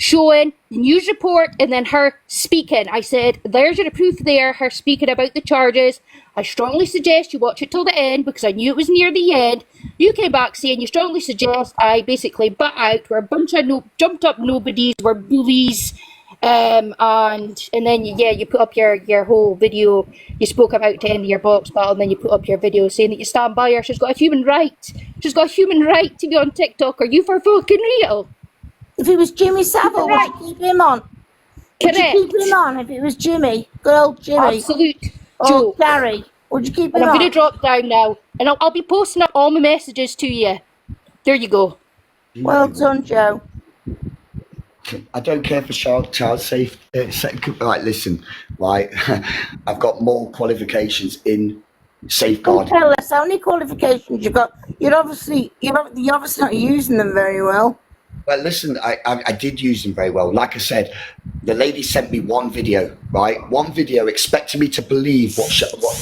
showing the news report and then her speaking. I said, there's your proof there, her speaking about the charges. I strongly suggest you watch it till the end because I knew it was near the end. You came back saying you strongly suggest. I basically butt out. We're a bunch of jumped up nobodies. We're bullies. And then you put up your whole video. You spoke about to end your box battle, and then you put up your video saying that you stand by her. She's got a human right. She's got a human right to be on TikTok. Are you for fucking real? If it was Jimmy Savile, would you keep him on? Correct. Would you keep him on if it was Jimmy? Good old Jimmy. Absolute or joke. Gary. Would you keep him and on? I'm going to drop down now, and I'll be posting up all my messages to you. There you go. Well done, Joe. I don't care for child safe. Right, listen, right. I've got more qualifications in safeguarding. Tell us how many qualifications you've got. You're obviously not using them very well. Well, listen, I did use them very well. Like I said, the lady sent me one video, right? One video, expecting me to believe what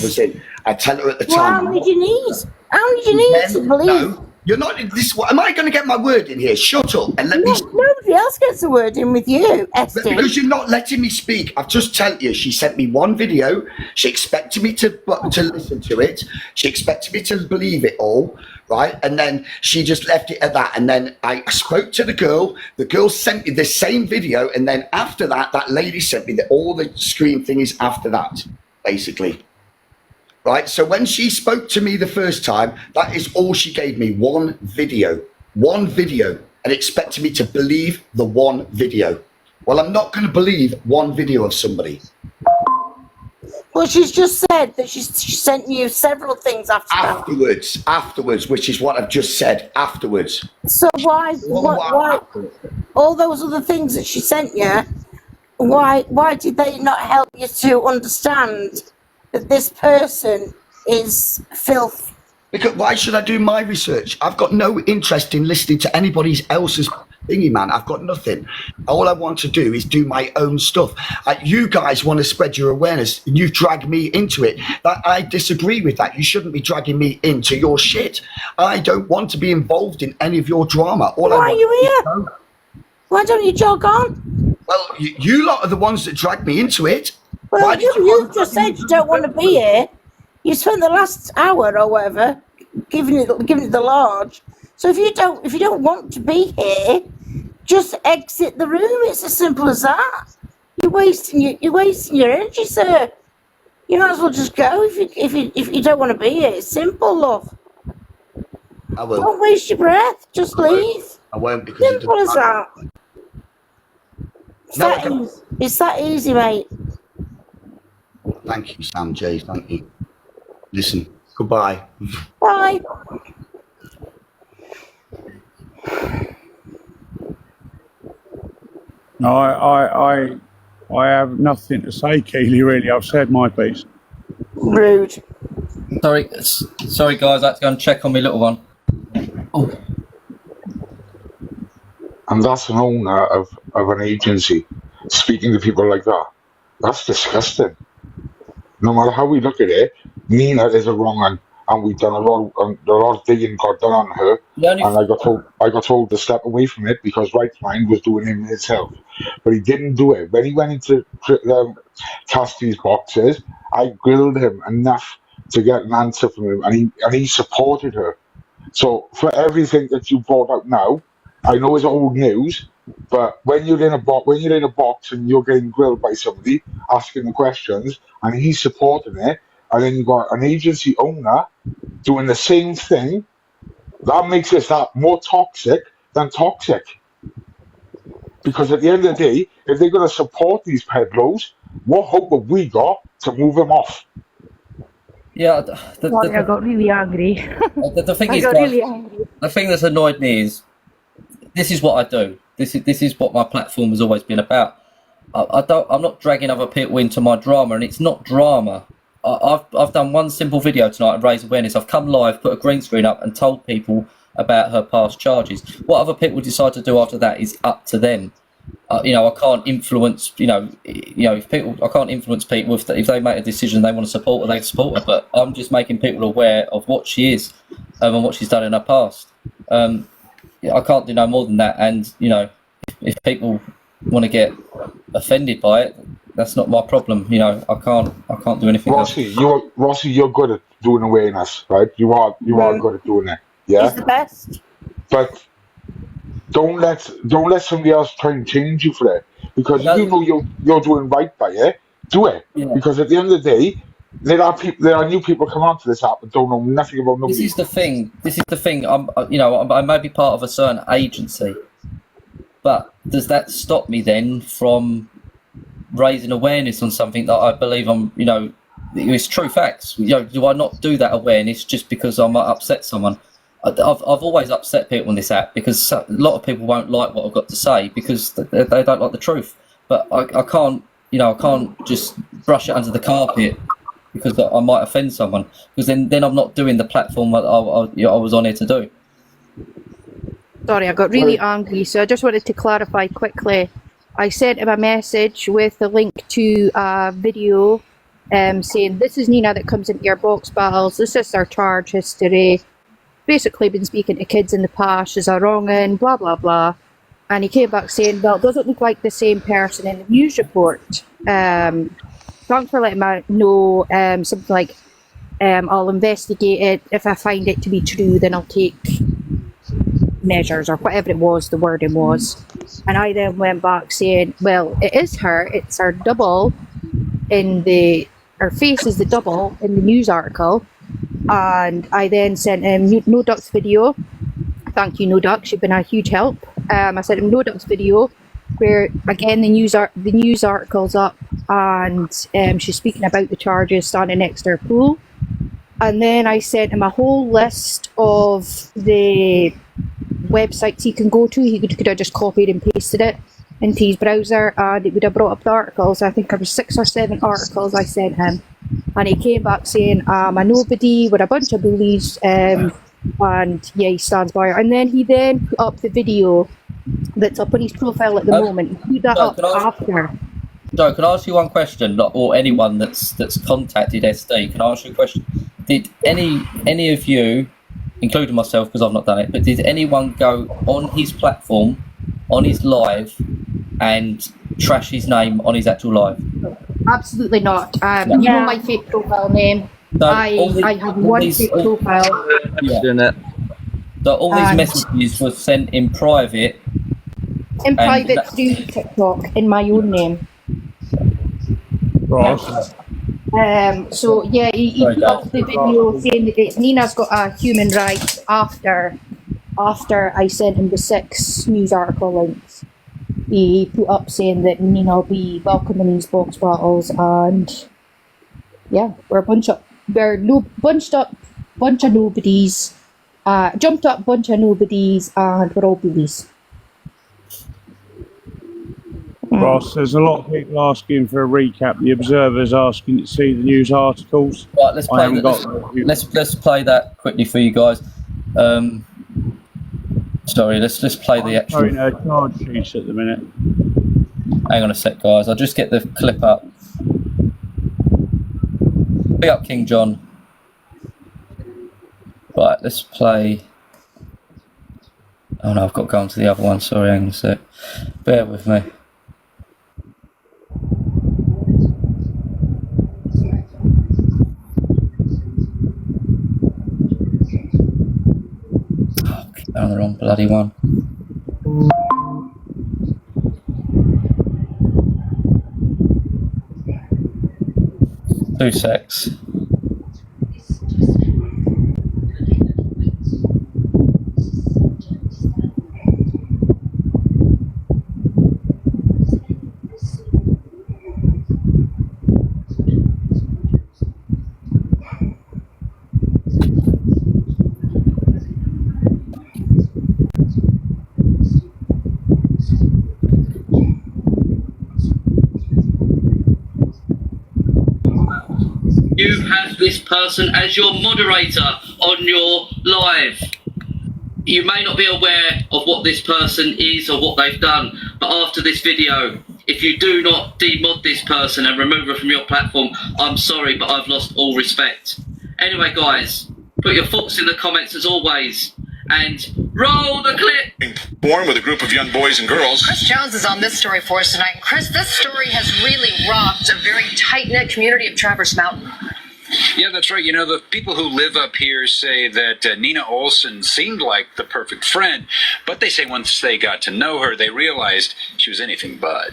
was in. I tell her at the time. Well, how many do you need? How many do you need to believe? No, you're not. Am I going to get my word in here? Shut up and let me. Nobody else gets a word in with you, Esther. Because you're not letting me speak. I've just told you. She sent me one video. She expected me to listen to it. She expected me to believe it all, right? And then she just left it at that. And then I spoke to the girl. The girl sent me the same video. And then after that, that lady sent me all the screen thingies after that, basically. Right, so when she spoke to me the first time, that is all she gave me, one video, and expected me to believe the one video. Well, I'm not going to believe one video of somebody. Well, she's just said that she sent you several things afterwards, which is what I've just said, afterwards. So why all those other things that she sent you, why did they not help you to understand that this person is filth? Because why should I do my research? I've got no interest in listening to anybody else's thingy, man. I've got nothing. All I want to do is do my own stuff. You guys want to spread your awareness, and you've dragged me into it. I disagree with that. You shouldn't be dragging me into your shit. I don't want to be involved in any of your drama. Why are you here? Why don't you jog on? Well, you lot are the ones that dragged me into it. Well, you just said you don't want to be here. You spent the last hour or whatever giving it the large. So if you don't want to be here, just exit the room. It's as simple as that. You're wasting your energy, sir. You might as well just go if you don't want to be here. It's simple, love. I will. Don't waste your breath. Just leave. I won't because simple as that. It's that easy, mate. Thank you, Sam J. Thank you. Listen, goodbye. Bye. No, I have nothing to say, Keely, really. I've said my piece. Rude. Sorry, guys. I had to go and check on my little one. Oh. And that's an owner of an agency speaking to people like that. That's disgusting. No matter how we look at it, Nina is a wrong one, and we've done a lot of digging got done on her, and I got told to step away from it because Rightmind was doing it himself, but he didn't do it. When he went into Cassidy's boxes, I grilled him enough to get an answer from him, and he supported her. So for everything that you brought out now, I know it's old news, but when you're in a box and you're getting grilled by somebody asking the questions, and he's supporting it, and then you've got an agency owner doing the same thing, that makes us that more toxic than toxic. Because at the end of the day, if they're going to support these peddlers, what hope have we got to move them off? Yeah, I got really angry. The thing is, the thing that's annoyed me is this is what I do. This is what my platform has always been about. I'm not dragging other people into my drama, and it's not drama. I've done one simple video tonight and raised awareness. I've come live, put a green screen up, and told people about her past charges. What other people decide to do after that is up to them. I can't influence. If people, I can't influence people if they make a decision they want to support her, they support her. But I'm just making people aware of what she is and what she's done in her past. I can't do no more than that. And if people want to get offended by it, that's not my problem. You know, I can't do anything else. Rossy, you're good at doing awareness, right? You are good at doing it. Yeah. He's the best. But don't let somebody else try and change you for it, because if you know you're doing right by it, do it. Yeah. Because at the end of the day, there are new people come onto this app that don't know nothing about nobody. This is the thing. I may be part of a certain agency, but does that stop me then from raising awareness on something that I believe it's true facts? You know, do I not do that awareness just because I might upset someone? I've always upset people on this app because a lot of people won't like what I've got to say because they don't like the truth. But I can't just brush it under the carpet because I might offend someone, because then I'm not doing the platform that I was on here to do. Sorry, I got really angry, so I just wanted to clarify quickly. I sent him a message with a link to a video saying, this is Nina that comes into your box battles, this is their charge history, basically been speaking to kids in the past, she's a wrong-un, blah blah blah. And he came back saying, well, it doesn't look like the same person in the news report. Thanks for letting me know. Something like, I'll investigate it. If I find it to be true, then I'll take measures, or whatever it was, the wording was. And I then went back saying, well, it is her. It's her double her face is the double in the news article. And I then sent him No Ducks video. Thank you, No Ducks. You've been a huge help. I sent him No Ducks video where, again, the news article's up and she's speaking about the charges standing next to her pool. And then I sent him a whole list of the websites he can go to. He could have just copied and pasted it into his browser and it would have brought up the articles. I think there was 6 or 7 articles I sent him. And he came back saying, I'm a nobody with a bunch of bullies, and yeah, he stands by her. And then he put up the video that's up on his profile at the moment. He put that up after. So, can I ask you one question, or anyone that's contacted SD? Can I ask you a question? Did any of you, including myself, because I've not done it, but did anyone go on his platform, on his live, and trash his name on his actual live? Absolutely not. You know my fake profile name. So I have one fake profile. Yeah. So all these messages were sent in private. In private through TikTok in my own name. Ross. So yeah, he put up the video saying that Nina's got a human right after I sent him the 6 news article links. He put up saying that Nina will be welcome in these box battles, and yeah, we're a bunch of nobodies, jumped up bunch of nobodies, and we're all bullies. Ross, there's a lot of people asking for a recap. The Observer's asking to see the news articles. Right, let's play that quickly for you guys. Sorry, let's play the actual. Showing her charge sheets at the minute. Hang on a sec, guys. I'll just get the clip up. Big up, King John. Right, let's play. Oh no, I've got to go on to the other one. Sorry, hang on a sec. Bear with me. On the wrong bloody one. 2 secs. You have this person as your moderator on your live. You may not be aware of what this person is or what they've done, but after this video, if you do not demod this person and remove her from your platform, I'm sorry, but I've lost all respect. Anyway, guys, put your thoughts in the comments as always, and Roll the clip. Born with a group of young boys and girls. Chris Jones is on this story for us tonight. Chris, this story has really rocked a very tight-knit community of Traverse Mountain. Yeah, that's right. You know, the people who live up here say that Nina Olson seemed like the perfect friend, but they say once they got to know her, they realized she was anything but.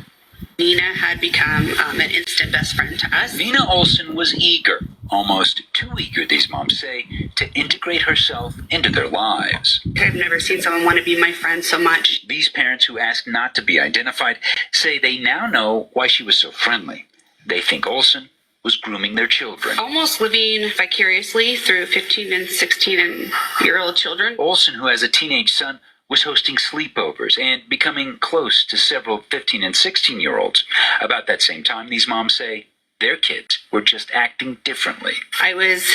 Nina had become an instant best friend to us. Nina Olson was eager, almost too eager, these moms say, to integrate herself into their lives. I've never seen someone want to be my friend so much. These parents who asked not to be identified say they now know why she was so friendly. They think Olson was grooming their children. Almost living vicariously through 15 and 16-year-old children. Olson, who has a teenage son, was hosting sleepovers and becoming close to several 15 and 16-year-olds. About that same time, these moms say their kids were just acting differently. I was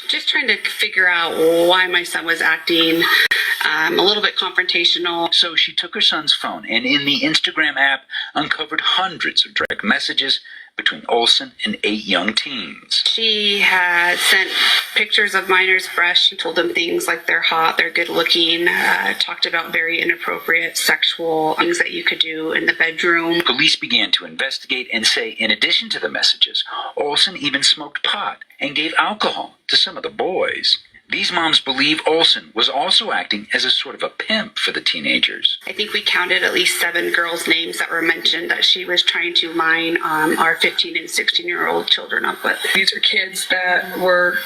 just trying to figure out why my son was acting a little bit confrontational. So she took her son's phone and in the Instagram app uncovered hundreds of direct messages between Olson and 8 young teens. She had sent pictures of minors fresh. She told them things like they're hot, they're good looking, talked about very inappropriate sexual things that you could do in the bedroom. Police began to investigate and say, in addition to the messages, Olson even smoked pot and gave alcohol to some of the boys. These moms believe Olson was also acting as a sort of a pimp for the teenagers. I think we counted at least 7 girls' names that were mentioned that she was trying to line our 15 and 16-year-old children up with. These are kids that were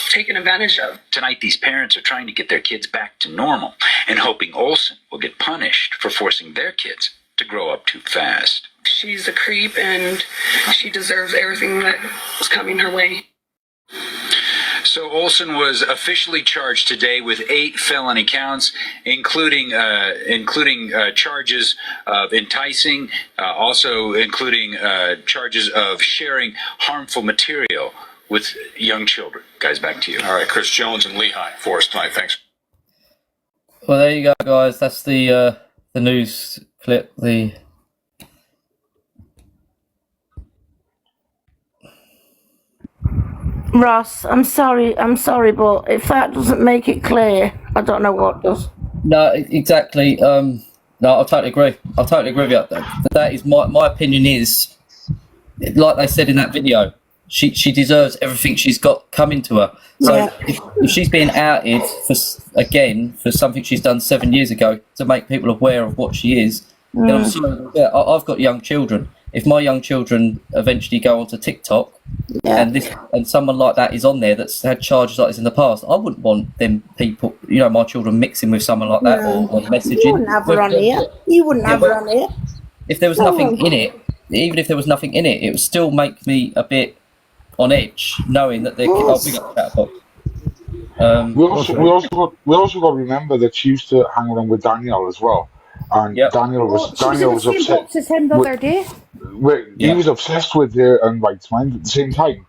taken advantage of. Tonight, these parents are trying to get their kids back to normal and hoping Olson will get punished for forcing their kids to grow up too fast. She's a creep and she deserves everything that was coming her way. So Olson was officially charged today with 8 felony counts, including charges of enticing, also including charges of sharing harmful material with young children. Guys, back to you. All right, Chris Jones and Lehigh for us tonight. Thanks. Well, there you go, guys. That's the news clip. Ross, I'm sorry, but if that doesn't make it clear, I don't know what does. No, exactly. No, I totally agree. I totally agree with you. That is my opinion. Is like they said in that video, she deserves everything she's got coming to her. So Yeah. if she's being outed for something she's done 7 years ago to make people aware of what she is, then I'm sorry. Yeah, I've got young children. If my young children eventually go onto TikTok and someone like that is on there that's had charges like this in the past, I wouldn't want them people, my children mixing with someone like that or messaging. You wouldn't have her on here. You wouldn't have her on here. If there was nothing in it, even if there was nothing in it, it would still make me a bit on edge, knowing that they're. Oh, we got a chat box. We also got to remember that she used to hang around with Daniel as well, and Daniel was upset. Him the other day. He was obsessed with her and rights mind at the same time,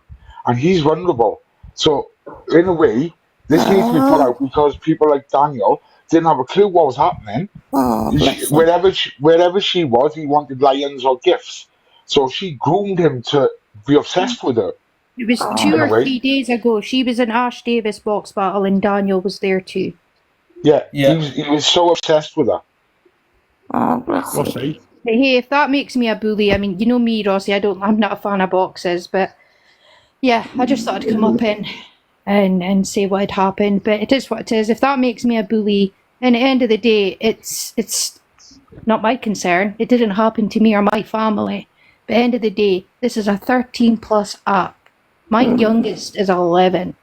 and he's vulnerable. So in a way, this needs to be put out because people like Daniel didn't have a clue what was happening. Wherever she was, he wanted lions or gifts. So she groomed him to be obsessed with her. It was 2 or 3 days ago. She was in Ash Davis box battle and Daniel was there too. Yeah. He was so obsessed with her. Oh, bless her. Rossy? Hey, if that makes me a bully, I mean, you know me, Rossy, I'm not a fan of boxes, but yeah, I just thought I'd come up and say what had happened, but it is what it is. If that makes me a bully, at the end of the day, it's not my concern. It didn't happen to me or my family. But at the end of the day, this is a 13 plus app. My youngest is 11,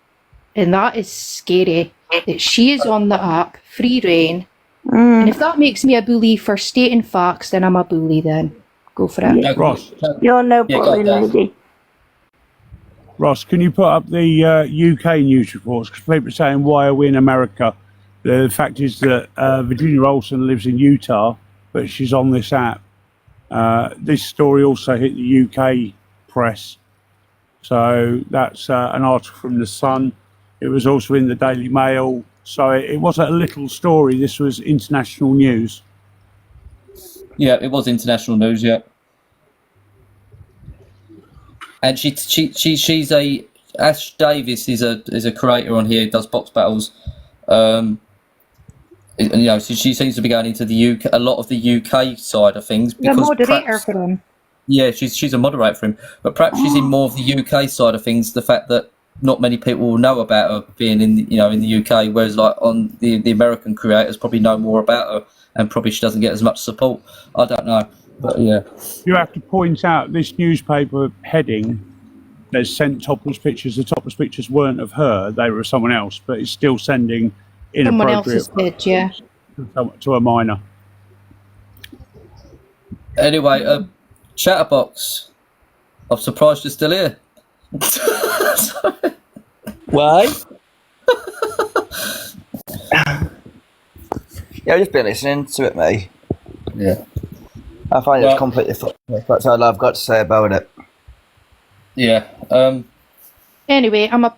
and that is scary. That she is on the app, free reign. And if that makes me a bully for stating facts, then I'm a bully then. Go for it. Ross. You're no bully, lady. Ross, can you put up the UK news reports? Because people are saying, why are we in America? The fact is that Virginia Olsen lives in Utah, but she's on this app. This story also hit the UK press. So that's an article from The Sun. It was also in the Daily Mail. So it wasn't a little story. This was international news. Yeah, it was international news. Yeah, and she's a Ash Davis is a creator on here. Does box battles. you know, so she seems to be going into the UK, a lot of the UK side of things. The Because moderator perhaps, for him. yeah, she's a moderator for him, but perhaps she's in more of the UK side of things. The fact that not many people will know about her being in the UK, whereas like on the American creators probably know more about her, and probably she doesn't get as much support. I don't know, but yeah. You have to point out this newspaper heading that sent topless pictures. The topless pictures weren't of her; they were of someone else. But it's still sending Someone inappropriate else's page, yeah. to a minor. Anyway, Chatterbox, I'm surprised you're still here. Why? Yeah, I've just been listening to it, mate. Yeah. I find it's completely fucking. That's all I've got to say about it. Yeah. Anyway, I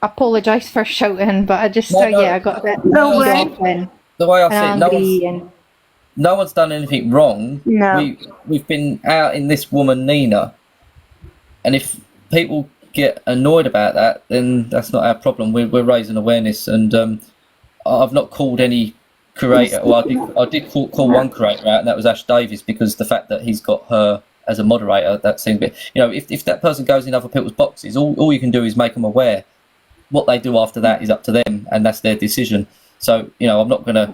apologise for shouting, but I just I got a bit No way. off and The way I see it, angry no one's done anything wrong. No. We've been out in this woman Nina, and if people get annoyed about that, then that's not our problem. We're raising awareness, and I've not called any creator. Well, I did call one creator out, and that was Ash Davies, because the fact that he's got her as a moderator, that seems a bit. You know, if that person goes in other people's boxes, all you can do is make them aware. What they do after that is up to them, and that's their decision. So, you know, I'm not going to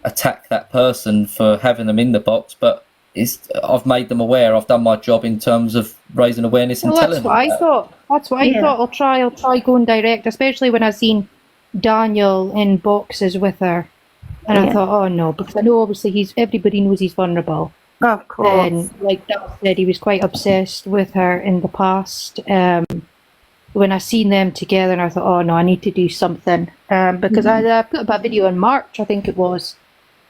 attack that person for having them in the box, but I've made them aware. I've done my job in terms of raising awareness and well, telling that's what them. I thought. That's what I thought. I'll try going direct, especially when I've seen Daniel in boxes with her, and I thought, oh no, because I know obviously everybody knows he's vulnerable. Of course. And like Dad said, he was quite obsessed with her in the past. When I seen them together, and I thought, oh no, I need to do something, because I put up a video in March, I think it was,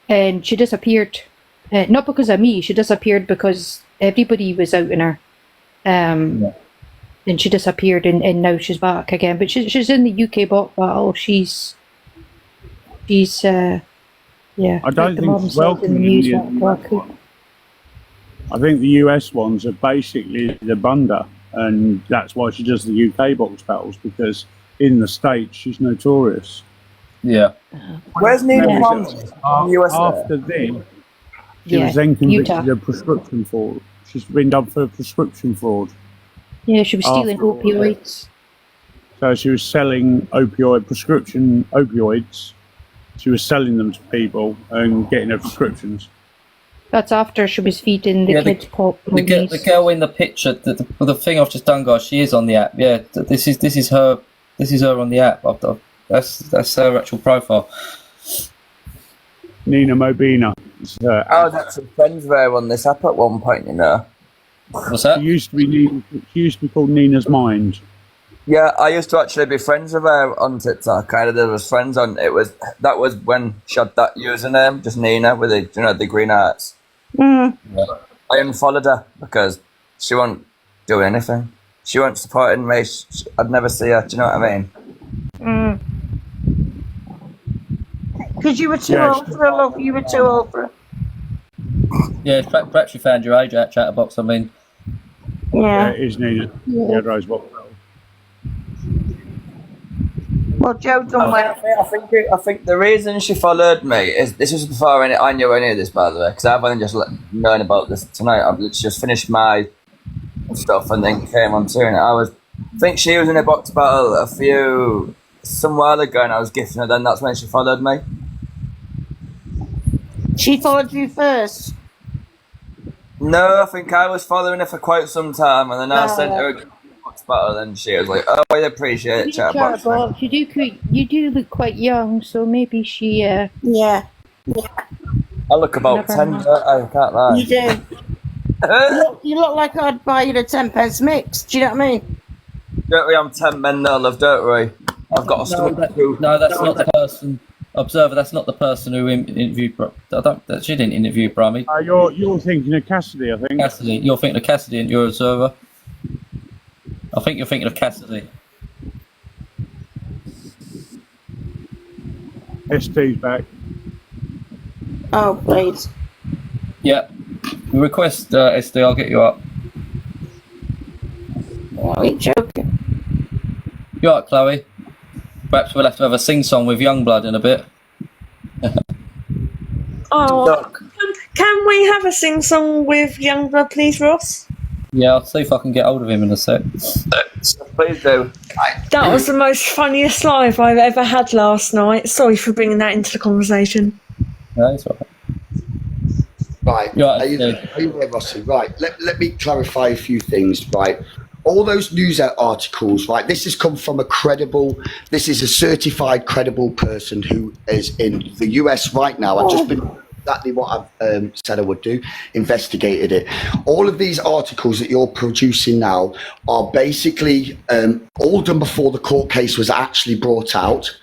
and she disappeared. Not because of me, she disappeared because everybody was out in her. And she disappeared, and now she's back again. But she's in the UK box battle. She's I don't think it's welcome in the UK. I think the US ones are basically the bunda, and that's why she does the UK box battles, because in the States she's notorious. Yeah. Where's Nina from? After this, she was then convicted of prescription fraud. She's been done for prescription fraud. Yeah, she was stealing opioids. So she was selling prescription opioids. She was selling them to people and getting their prescriptions. That's after she was feeding the kids pop. The girl in the picture, the thing I've just done, guys, she is on the app. Yeah, this is her. This is her on the app. That's her actual profile. Nina Mobina. I was actually friends with her on this app at one point, you know. What's that? She used to be called Nina's Mind. Yeah, I used to actually be friends with her on TikTok. Kind of, there was friends on. That was when she had that username, just Nina with the green hearts. Mm. Yeah. I unfollowed her because she wasn't doing anything. She wasn't supporting me. I'd never see her. Do you know what I mean? Because you were too old for her, love. You were too old for her. Yeah, perhaps you found your age out, Chatterbox. I mean, Yeah. It is Nina. Yeah, Rose Box. Well, Joe done well. I think the reason she followed me is this was before I knew any of this, by the way, because I've only just learned about this tonight. I've literally just finished my stuff and then came on to it. I think she was in a box battle some while ago, and I was gifting her. Then that's when she followed me. She followed you first. No, I think I was following her for quite some time, and then I sent her a box battle, and she was like, "Oh, I appreciate it, Chatterbox." You do look quite young, so maybe she. Yeah. I look about 10, don't I can't lie. You do. you look like I'd buy you a 10-pence mix. Do you know what I mean? Don't we? I'm 10 men now, love, don't we? I've got a stomach. No, that's not the person. Observer, that's not the person who interviewed. She didn't interview Brahmi. You're thinking of Cassidy, I think. Cassidy, you're thinking of Cassidy, and you're Observer. I think you're thinking of Cassidy. ST's back. Oh, please. Yeah. Request SD, I'll get you up. Are you joking? You alright, Chloe? Perhaps we'll have to have a sing-song with Youngblood in a bit. Look. Can we have a sing-song with Youngblood, please, Ross? Yeah, I'll see if I can get hold of him in a sec. Please do. That was the most funniest live I've ever had last night. Sorry for bringing that into the conversation. No, it's all right. Right. Yeah, Are you there, Rossy? Right. Let me clarify a few things. Right. All those news articles, right? This has come from this is a certified credible person who is in the US right now. I've just been exactly what I've said I would do, investigated it. All of these articles that you're producing now are basically all done before the court case was actually brought out.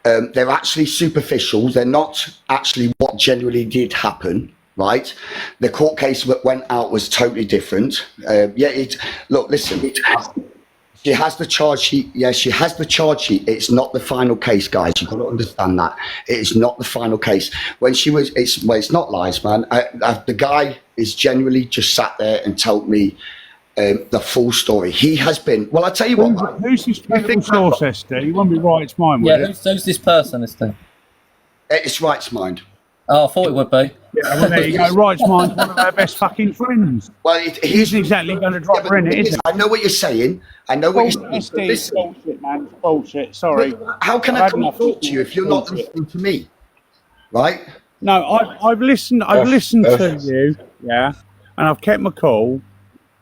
They're actually superficial. They're not actually what genuinely did happen. Right, the court case that went out was totally different. Look, listen. She has the charge sheet. Yes, she has the charge sheet. It's not the final case, guys. You've got to understand that it is not the final case. When she was, it's not lies, man. The guy is genuinely just sat there and told me the full story. He has been. Well, I tell you what. Who's this credible source, Esther? You won't be right. It's mine. Yeah, who's this person, Esther? It's Right's Mind. Oh, I thought it would be. Yeah, well, there you go. Right's Mind's one of our best fucking friends. Well, he isn't exactly going to drop her in it, is it? I know what you're saying. I know what you're saying. It's bullshit, man. It's bullshit. Sorry. How can I come and talk to you if you're not listening to me? Right? No, I've listened. I've listened to you. Yeah, and I've kept my cool.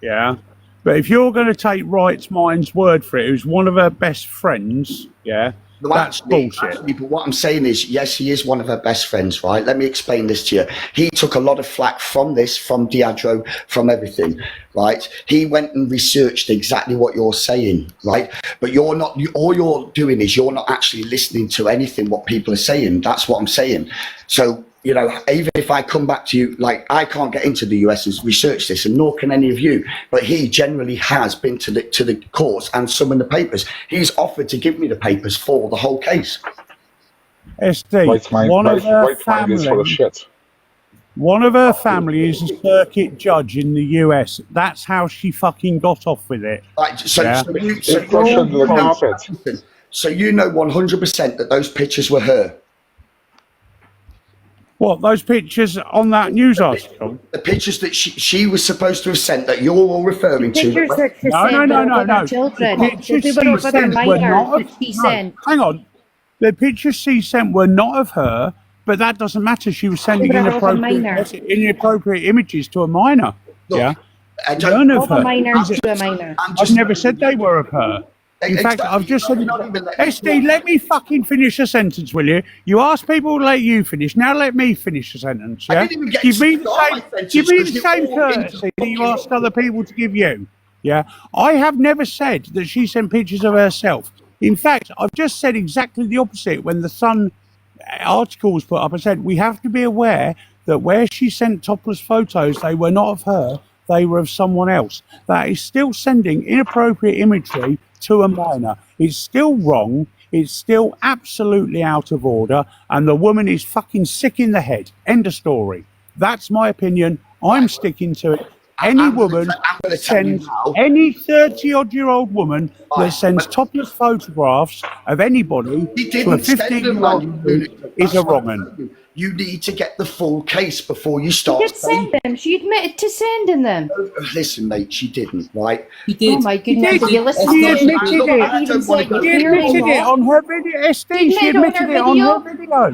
Yeah, but if you're going to take Right's Mind's word for it, who's one of her best friends, yeah. That's bullshit. But what I'm saying is, yes, he is one of her best friends, right? Let me explain this to you. He took a lot of flack from this, from Diageo, from everything, right? He went and researched exactly what you're saying, right? But you're not, all you're doing is you're not actually listening to anything what people are saying. That's what I'm saying. So, you know, even if I come back to you, like, I can't get into the US and research this, and nor can any of you, but he generally has been to the courts and some in the papers. He's offered to give me the papers for the whole case. SD, one of her family is a circuit judge in the US. That's how she fucking got off with it. Right, so you know 100% that those pictures were her. What, those pictures on that news article? The pictures that she was supposed to have sent that you're all referring to. Pictures that she sent no. Children. The pictures she sent were not of her. Hang on. The pictures she sent were not of her, but that doesn't matter. She was sending inappropriate images to a minor. Look, yeah. None of her. To a minor. I've never said they were of her. In fact, I've just said, SD, let me fucking finish a sentence, will you? You asked people to let you finish. Now let me finish a sentence, yeah? Give me the same courtesy that you asked other people to give you, yeah? I have never said that she sent pictures of herself. In fact, I've just said exactly the opposite. When the Sun article was put up, I said, we have to be aware that where she sent topless photos, they were not of her, they were of someone else. That is still sending inappropriate imagery to a minor. It's still wrong. It's still absolutely out of order. And the woman is fucking sick in the head. End of story. That's my opinion. I'm sticking to it. Any woman that sends, any 30-odd-year-old woman that sends topless photographs of anybody to a 15-year-old is a wrong one. You need to get the full case before you start. She did send them. She admitted to sending them. Listen, mate, she didn't, right? She did. Oh my goodness! She admitted it on her video. SD, she admitted it on her video.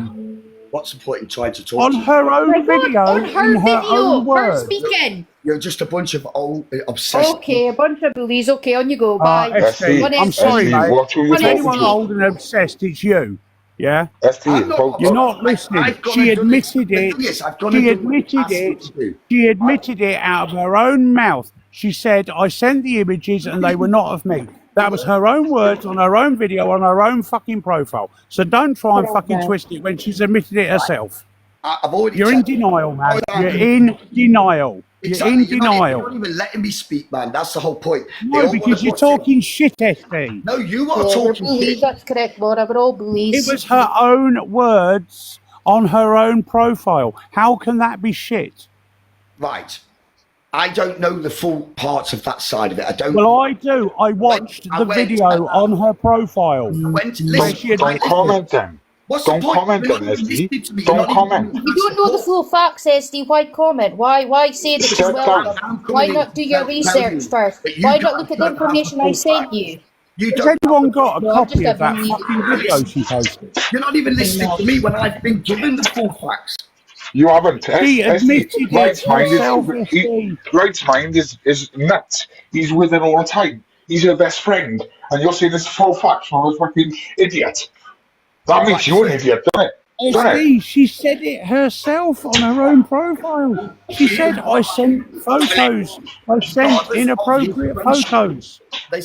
What's the point in trying to talk? On her own video. On her video. Her speaking. You're just a bunch of old obsessed. Okay, a bunch of bullies. Okay, on you go. Bye. I'm sorry, mate. If anyone old and obsessed, it's you. Yeah? You're not listening. She admitted it. She admitted it out of her own mouth. She said, I sent the images and they were not of me. That was her own words on her own video on her own fucking profile. So don't try and fucking twist it when she's admitted it herself. You're in denial, man. You're in denial. You're in denial. You're not even letting me speak, man. That's the whole point. No, because you're talking shit, SD. No, you are talking shit. That's correct, Laura. We're all bullies. It was her own words on her own profile. How can that be shit? Right. I don't know the full parts of that side of it. I don't. Well, I do. I watched the video on her profile. Listen, don't comment then. What's Don't the point? comment You're on not this, listening Dee. to me. Don't comment. You don't know the full facts, SD. Why comment? Why say that Sit you're down. welcome? Why not do your research first? That you Why not guys look at the don't have the information I full sent facts. you? You Has don't. anyone got a No, I'm just copy of that having you. fucking video she posted? You're not even listening to me when I've been given the full facts. You haven't. She admitted it Wright's mind herself, SD. Wright's mind is nuts. He's with her all the time. He's her best friend, and you're saying it's full facts from a fucking idiot. That makes you an idiot, doesn't it? SD, she said it herself on her own profile. She said, I sent photos. I sent inappropriate photos.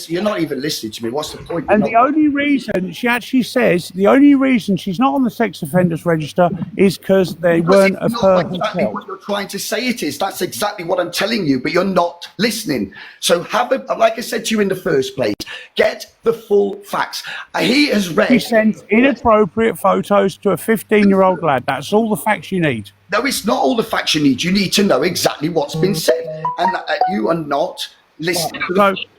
You're not even listening to me. What's the point? And the only reason, she actually says, the only reason she's not on the sex offenders register is because they weren't of her Exactly herself. what you're trying to say it is. That's exactly what I'm telling you, but you're not listening. So like I said to you in the first place, get the full facts. He has read. She sent inappropriate photos to a 15-year-old lad. That's all the facts you need. No, it's not all the facts you need. You need to know exactly what's been said, and you are not listening.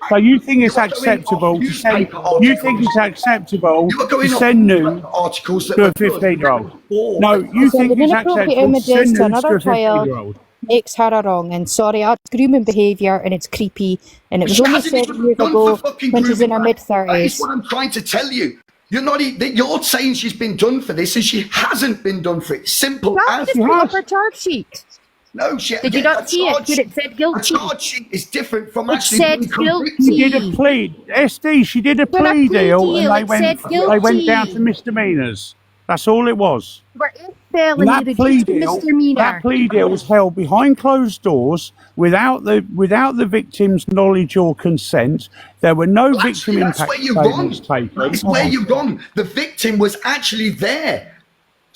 So you think it's acceptable to send? You think it's acceptable to send nudes articles to a 15-year-old? No, you think Sending it's inappropriate acceptable to images send to nudes to another a child 15-year-old? makes her a wrong. And sorry, that's grooming behaviour and it's creepy. And it was She only hasn't 7 even years done ago for fucking when she's in her grooming. That is mid-30s. what I'm trying to tell you. You're not. You're saying she's been done for this, and she hasn't been done for it. Simple as. Just pull up her charge sheet. No, Did you not see it? Did it said guilty? A charge sheet is different from It actually said being guilty. convicted. She did a plea, SD. She did a plea deal, and It said they went down to guilty. misdemeanors. That's all it was. We're in And felony, that plea reduced to deal, misdemeanor. that plea deal was held behind closed doors without the victim's knowledge or consent. There were no victim That's impact where you're wrong. statements taken. That's where you're wrong. The victim was actually there.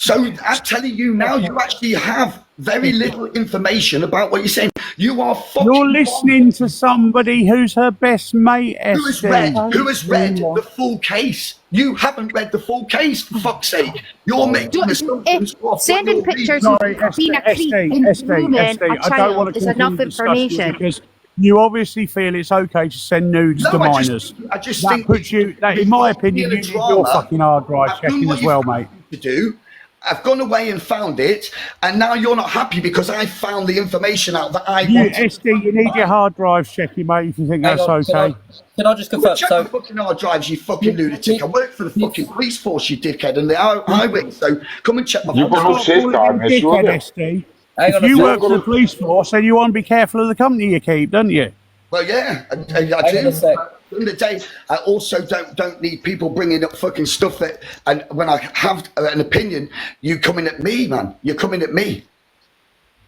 So I'm telling you now, you actually have very little information about what you're saying. You are fucking. You're listening to somebody who's her best mate, SD. Who has read the full case? You haven't read the full case, for fuck's sake. You're making assumptions. Sending pictures of being a creep and grooming a I don't child want to is enough continue discussing information. because you obviously feel it's okay to send nudes to minors. I just that think puts you, that, in my opinion, you need your fucking hard drive checking as well, mate. To do. I've gone away and found it, and now you're not happy because I found the information out that I wanted. SD, you need your hard drive checking, mate, if you think that's okay. Can I just confirm? Check the fucking hard drives, you fucking lunatic. I work for the fucking police force, you dickhead, and the highway. So come and check my. You've got no safeguarding this, you SD. If you work for the police force, then you want to be careful of the company you keep, don't you? Well, yeah, I do. In the day, I also don't need people bringing up fucking stuff that, and when I have an opinion, you coming at me, man. You're coming at me.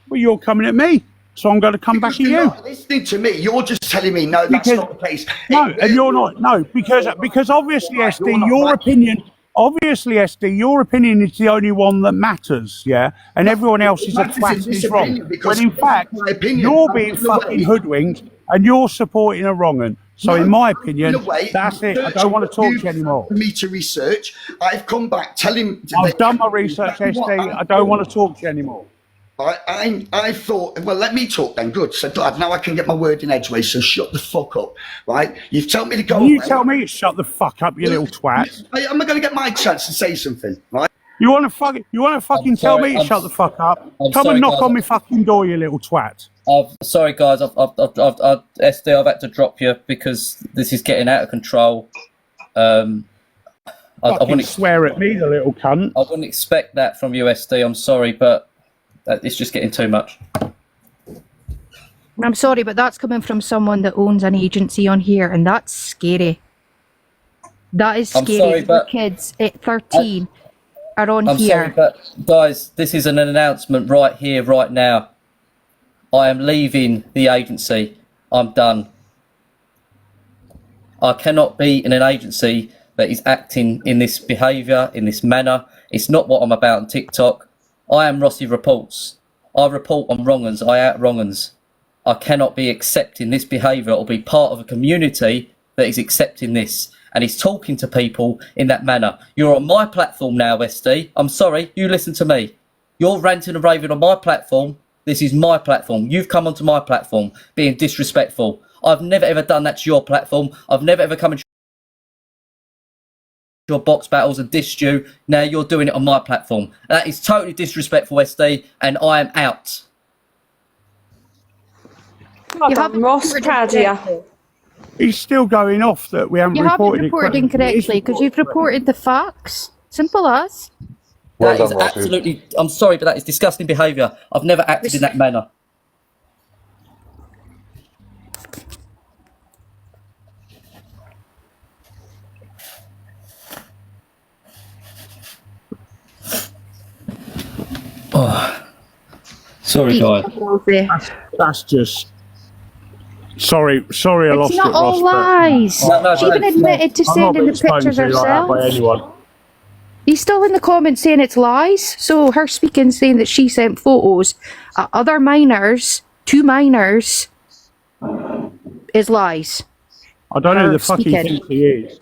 Well, you're coming at me, so I'm going to come back at You're you. not listening to me. You're just telling me no, that's not the case. No, and you're not. No, because obviously, SD, your opinion. Obviously, SD, your opinion is the only one that matters, yeah? And everyone else is a twat and is wrong. When in fact, you're being fucking hoodwinked and you're supporting a wrong un. So in my opinion, that's it. I don't want to talk to you anymore. For me to research, I've come back telling. I've done my research, SD. I don't want to talk to you anymore. I thought, well, let me talk then. Good. So glad now I can get my word in edgeways. So shut the fuck up, right? You've told me to go. You tell me to shut the fuck up, you little twat. Am I going to get my chance to say something, right? You want to fucking tell me to shut the fuck up? Come and knock on my fucking door, you little twat. Sorry, guys. SD, I've had to drop you because this is getting out of control. I wouldn't swear at me, the little cunt. I wouldn't expect that from you, SD. I'm sorry, but it's just getting too much. I'm sorry, but that's coming from someone that owns an agency on here, and that's scary. That is I'm scary. sorry, but Kids at 13 are on I'm here. sorry, but guys, this is an announcement right here, right now. I am leaving the agency. I'm done. I cannot be in an agency that is acting in this behaviour, in this manner. It's not what I'm about on TikTok. I am Rossy Reports. I report on wrong-uns. I out wrong-uns. I cannot be accepting this behaviour or be part of a community that is accepting this and is talking to people in that manner. You're on my platform now, SD. I'm sorry, you listen to me. You're ranting and raving on my platform. This is my platform. You've come onto my platform being disrespectful. I've never ever done that to your platform. I've never ever come and your box battles and dissed you. Now you're doing it on my platform. That is totally disrespectful, SD, and I am out. You haven't Ross, proud of you. He's still going off that we haven't You reported haven't reported it incorrectly because you've reported the facts. Simple as. Well That is done, Rossy. absolutely, I'm sorry, but that is disgusting behaviour. I've never acted in that manner. Oh, sorry, guys. That's just. Sorry, I lost It's it, not all Ross. lies. No, She even admitted to I'm not sending the being spoken pictures to like that by herself. anyone. He's still in the comments saying it's lies. So her speaking, saying that she sent photos at other minors, 2 minors, is lies. I don't know who Her the fucking speaking. thinks he is.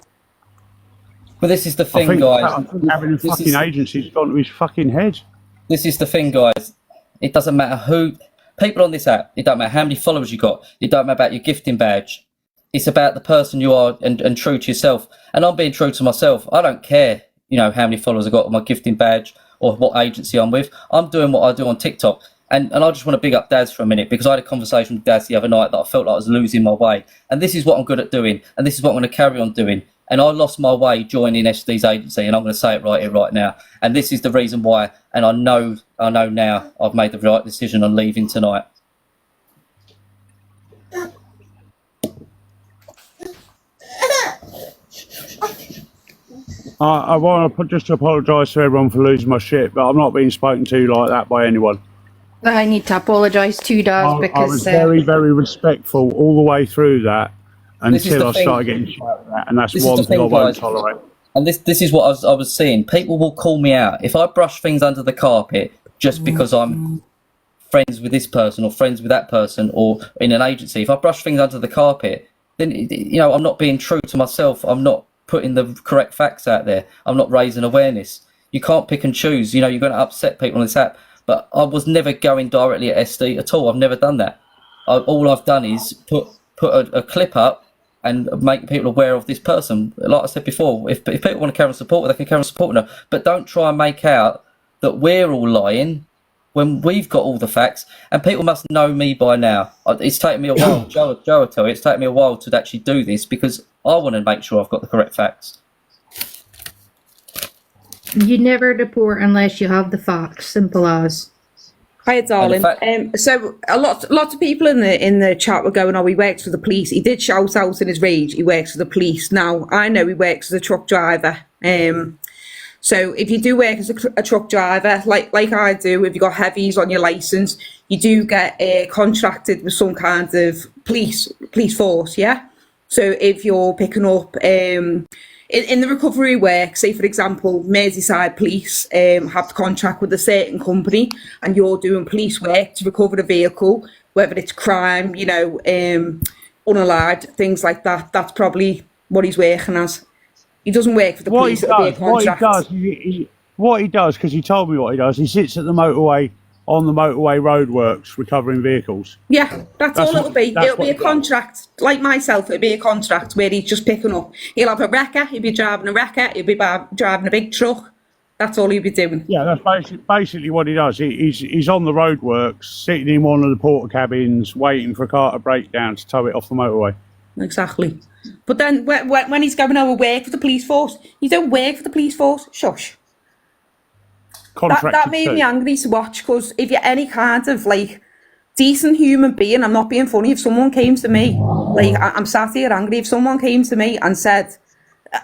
But this is the I thing, think guys. having a This fucking is- agency's gone to his fucking head. This is the thing, guys. It doesn't matter who people on this app. It don't matter how many followers you got. It don't matter about your gifting badge. It's about the person you are and true to yourself. And I'm being true to myself. I don't care, how many followers I got on my gifting badge or what agency I'm with. I'm doing what I do on TikTok. And I just want to big up Daz for a minute because I had a conversation with Daz the other night that I felt like I was losing my way. And this is what I'm good at doing. And this is what I'm going to carry on doing. And I lost my way joining SD's agency, and I'm going to say it right here, right now. And this is the reason why. And I know now I've made the right decision on leaving tonight. I want to just apologise to everyone for losing my shit, but I'm not being spoken to like that by anyone. I need to apologise to Daz I was because very, very respectful all the way through that This is until the I started thing. getting shouted at, and that's This is one the thing I thing, won't guys. tolerate. And this is what I was seeing. People will call me out if I brush things under the carpet just because I'm friends with this person or friends with that person or in an agency. If I brush things under the carpet, then I'm not being true to myself. I'm not putting the correct facts out there. I'm not raising awareness. You can't pick and choose. You're going to upset people on this app. But I was never going directly at SD at all. I've never done that. All I've done is put a clip up and make people aware of this person. Like I said before, if people want to carry on supporting her, they can carry on supporting her. But don't try and make out that we're all lying when we've got all the facts. And people must know me by now. It's taken me a while. Joe will tell you, it's taken me a while to actually do this because I want to make sure I've got the correct facts. you never report unless you have the facts. Simple as. Hi, darling. So lots of people in the chat were going, "Oh, he works for the police." He did shout out in his rage, "He works for the police." Now I know he works as a truck driver. So if you do work as a truck driver, like I do, if you got heavies on your license, you do get contracted with some kind of police force, yeah. So if you're picking up in the recovery work, say for example, Merseyside Police have the contract with a certain company, and you're doing police work to recover a vehicle, whether it's crime, unallied, things like that. That's probably what he's working as. He doesn't work for the police. It'll be a contract. What he does, because he told me what he does, he sits at the motorway, on the motorway roadworks, recovering vehicles. Yeah, that's all it'll be. It'll be a contract. Like myself, it'll be a contract where he's just picking up. He'll have a wrecker, he'll be driving a wrecker, he'll be driving a big truck. That's all he'll be doing. Yeah, that's basically what he does. He's on the roadworks, sitting in one of the porter cabins, waiting for a car to break down to tow it off the motorway. Exactly. But then when he's going over work for the police force, you don't work for the police force. Shush. That made me angry to watch, because if you're any kind of decent human being, I'm not being funny, if someone came to me, I'm sat here angry, if someone came to me and said,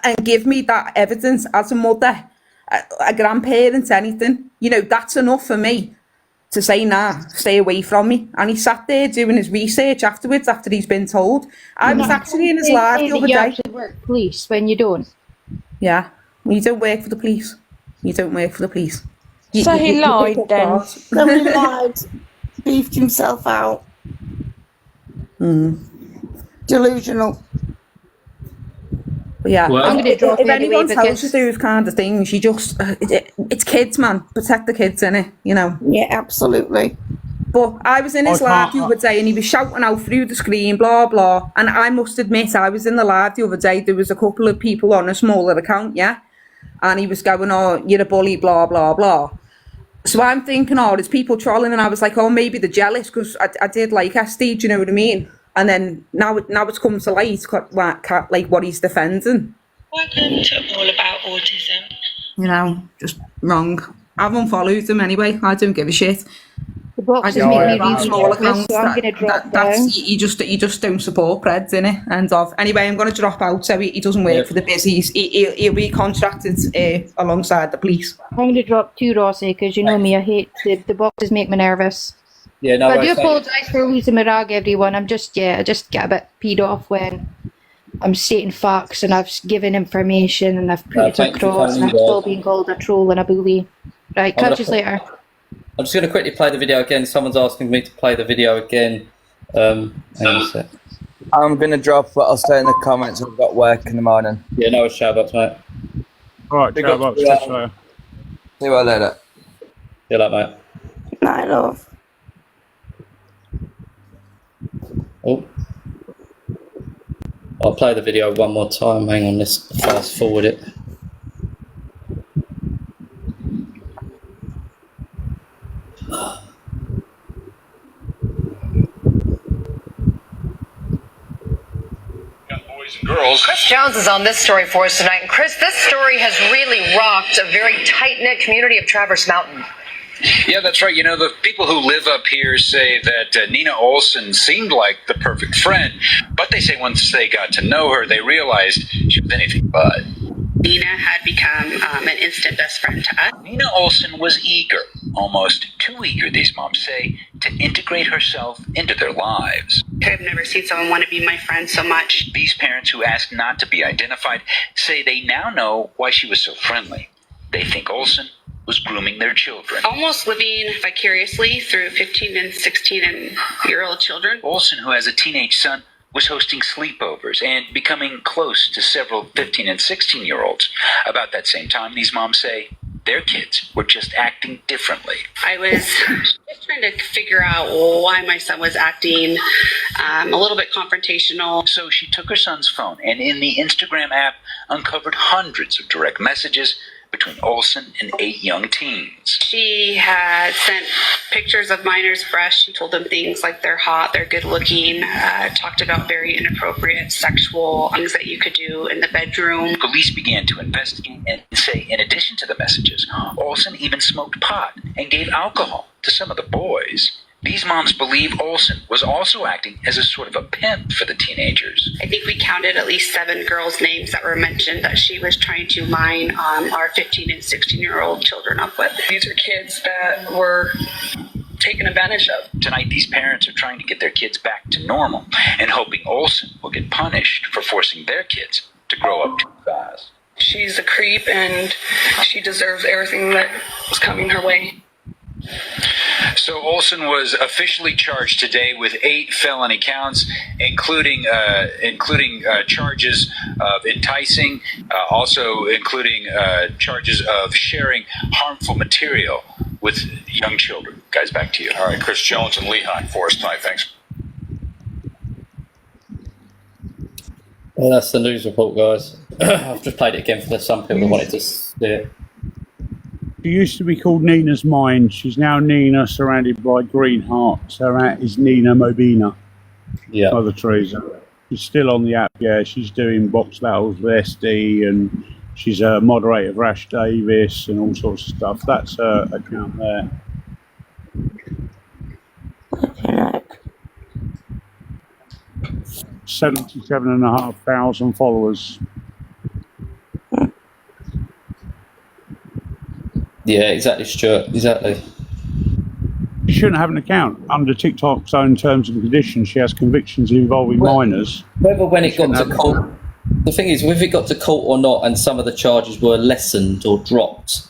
and give me that evidence as a mother, a grandparent, anything, that's enough for me to say, nah, stay away from me. And he sat there doing his research afterwards, after he's been told. I was actually in his live the other day. You actually work police when you don't. Yeah, you don't work for the police. You don't work for the police. So he lied then. No, he lied. Beefed himself out. Delusional. But yeah, Well, I'm gonna drop if it anyway anyone tells because- you those kind of things, you just it's kids, man. Protect the kids, innit? Yeah, absolutely. But I was in his live the other day, and he was shouting out through the screen, blah blah. And I must admit, I was in the live the other day. There was a couple of people on a smaller account, yeah, and he was going, oh, you're a bully, blah, blah, blah. So I'm thinking, oh, there's people trolling, and I was like, oh, maybe they're jealous because I did like SD, do you know what I mean? And then now it's come to light, like what he's defending. Welcome to All About Autism. You know, just wrong. I've unfollowed him anyway. I don't give a shit. The boxes I make me read small accounts. so I'm going to drop That's down. you just don't support Preds, innit? End of. Anyway, I'm going to drop out so he doesn't work for the busies. He'll be contracted alongside the police. I'm going to drop too, Rossy, because you know me, I hate the boxes make me nervous. Yeah, no. I do apologise for losing my rag, everyone. I just get a bit peed off when I'm stating facts and I've given information and I've put it across and I'm still being called a troll and a bully. Right, catch you later. I'm just going to quickly play the video again. Someone's asking me to play the video again. Hang on a sec. I'm going to drop, but I'll stay in the comments. I've got work in the morning. Yeah, no shout outs, mate. All right, shout outs. See you later. See you later, mate. Night, love. Oh. I'll play the video one more time. Hang on, let's fast forward it. Boys and girls. Chris Jones is on this story for us tonight. And Chris, this story has really rocked a very tight-knit community of Traverse Mountain. Yeah, that's right. You know, the people who live up here say that Nina Olson seemed like the perfect friend, but they say once they got to know her, they realized she was anything but. Nina had become an instant best friend to us. Nina Olson was eager, almost too eager, these moms say, to integrate herself into their lives. I've never seen someone want to be my friend so much. These parents who asked not to be identified say they now know why she was so friendly. They think Olson was grooming their children. Almost living vicariously through 15 and 16-year-old children. Olson, who has a teenage son, was hosting sleepovers and becoming close to several 15 and 16-year-olds. About that same time, these moms say their kids were just acting differently. I was just trying to figure out why my son was acting a little bit confrontational. So she took her son's phone and in the Instagram app uncovered hundreds of direct messages between Olson and 8 young teens. She had sent pictures of minors' breasts. She told them things like they're hot, they're good looking, talked about very inappropriate sexual things that you could do in the bedroom. Police began to investigate and say, in addition to the messages, Olson even smoked pot and gave alcohol to some of the boys. These moms believe Olson was also acting as a sort of a pimp for the teenagers. I think we counted at least 7 girls' names that were mentioned that she was trying to line our 15 and 16-year-old children up with. These are kids that were taken advantage of. Tonight, these parents are trying to get their kids back to normal and hoping Olson will get punished for forcing their kids to grow up too fast. She's a creep and she deserves everything that was coming her way. So Olson was officially charged today with 8 felony counts, including charges of enticing, also including charges of sharing harmful material with young children. Guys, back to you. All right, Chris Jones and Lehigh for us tonight. Thanks. Well, that's the news report, guys. I've just played it again for some people who wanted to see it. She used to be called Nina's Mind. She's now Nina, surrounded by green hearts. Her aunt is Nina Mobina. Yeah. Mother Teresa. She's still on the app, yeah. She's doing box battles with SD and she's a moderator of Rash Davis and all sorts of stuff. That's her account there. 77,500 followers. Yeah, exactly, Stuart. Exactly. She shouldn't have an account. Under TikTok's own terms and conditions, she has convictions involving minors. Whether when it got to court, the thing is, whether it got to court or not, and some of the charges were lessened or dropped,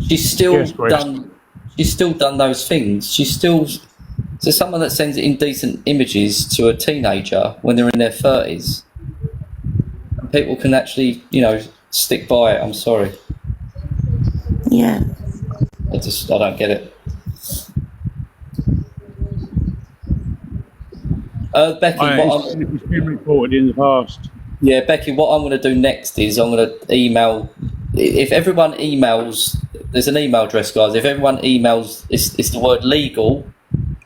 she's still done. She's still done those things. She's still so someone that sends indecent images to a teenager when they're in their 30s. People can actually, stick by it. I'm sorry. Yeah. I don't get it. Becky, it's been reported in the past. Yeah, Becky, what I'm going to do next is I'm going to email if everyone emails, there's an email address, guys. If everyone emails, it's the word legal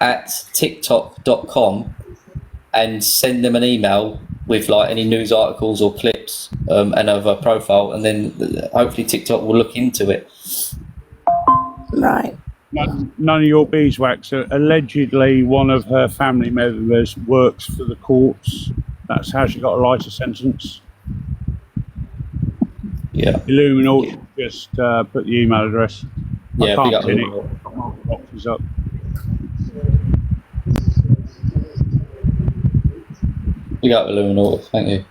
at tiktok.com and send them an email with like any news articles or clips and of a profile, and then hopefully TikTok will look into it. Right. None of your beeswax. Allegedly, one of her family members works for the courts. That's how she got a lighter sentence. Yeah. Illuminati just put the email address. Yeah, I can't pin it. Boxes up. You got Illuminati, thank you.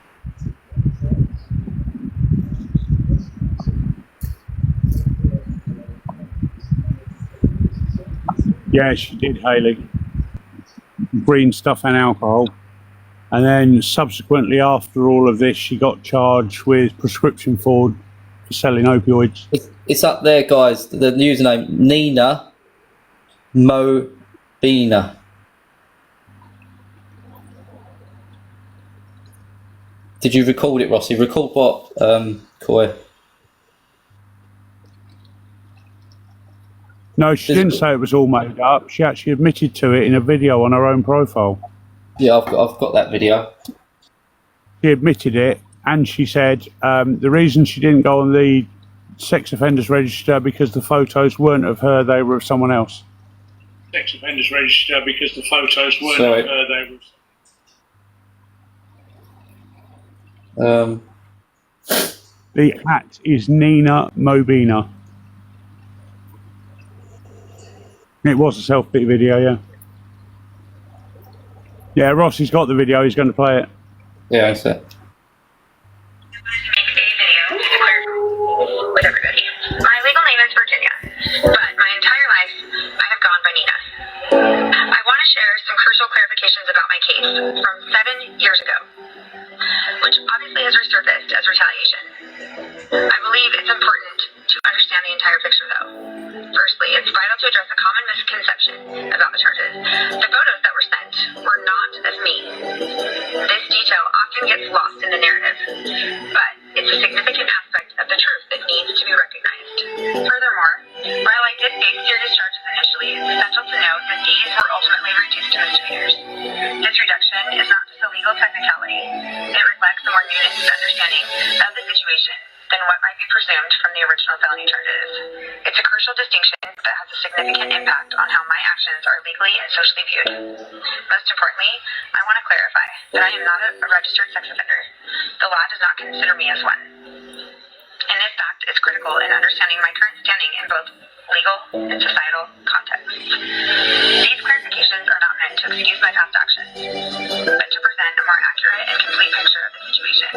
Yeah, she did, Hayley. Green stuff and alcohol. And then subsequently, after all of this, she got charged with prescription fraud for selling opioids. It's up there, guys. The username, Nina Mobina. Did you record it, Rossy? Record what, Coy? No, she didn't say it was all made up. She actually admitted to it in a video on her own profile. Yeah, I've got that video. She admitted it, and she said the reason she didn't go on the sex offenders register because the photos weren't of her, they were of someone else. Sex offenders register because the photos weren't of her, they were. The at is Nina Mobina. It was a self-pity video, yeah. Yeah, Rossy's got the video. He's going to play it. Yeah, I see. With everybody. My legal name is Virginia, but my entire life I have gone by Nina. I want to share some crucial clarifications about my case from 7 years ago, which obviously has resurfaced as retaliation. I believe it's important to understand the entire picture, though. Firstly, it's vital to address a common misconception about the charges. The photos that were sent were not of me. This detail often gets lost in the narrative, but it's a significant aspect of the truth that needs to be recognized. Furthermore, while I did face serious charges initially, it's essential to note that these were ultimately reduced to misdemeanors. This reduction is not just a legal technicality, it reflects a more nuanced understanding of the situation than what might be presumed from the original felony charges. It's a crucial distinction that has a significant impact on how my actions are legally and socially viewed. Most importantly, I want to clarify that I am not a registered sex offender. The law does not consider me as one. And this fact is critical in understanding my current standing in both legal and societal contexts. These clarifications are not meant to excuse my past actions, but to present a more accurate and complete picture of the situation.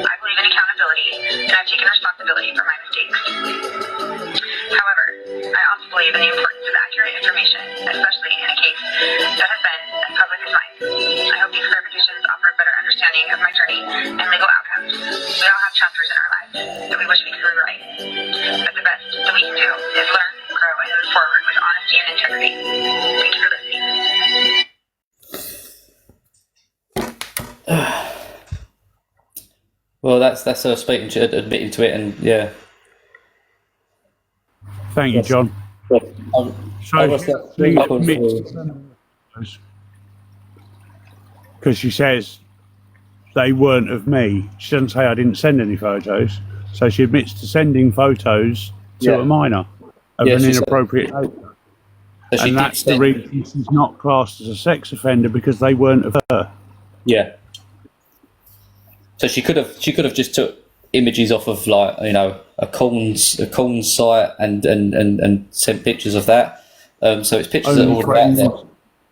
I believe in accountability, and I've taken responsibility for my mistakes. However, I also believe in the importance of accurate information, especially in a case that has been as public as mine. I hope these clarifications offer a better understanding of my journey and legal outcomes. We all have chapters in our lives that we wish we could rewrite, but the best that we can do is learn, grow, and move forward with honesty and integrity. Thank you for listening. Well, that's her speaking to admitting to it, and yeah. Thank you, John. Because she says they weren't of me. She doesn't say I didn't send any photos. So she admits to sending photos to a minor of an inappropriate nature. And that's the reason she's not classed as a sex offender, because they weren't of her. Yeah. So she could have just took images off of, like, you know, a corn site and sent pictures of that. So it's pictures that are all out there.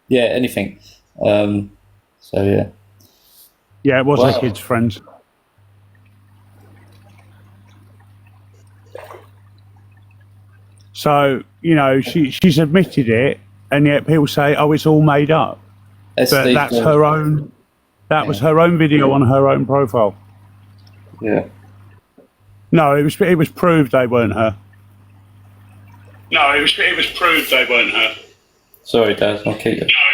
Yeah, anything. So yeah. Yeah, it was her kid's friends. So, you know, she's admitted it, and yet people say, oh, it's all made up. But that's her own. That was her own video on her own profile. Yeah. No, it was proved they weren't her. No, it was proved they weren't her. Sorry, Dad. I'll keep it. No,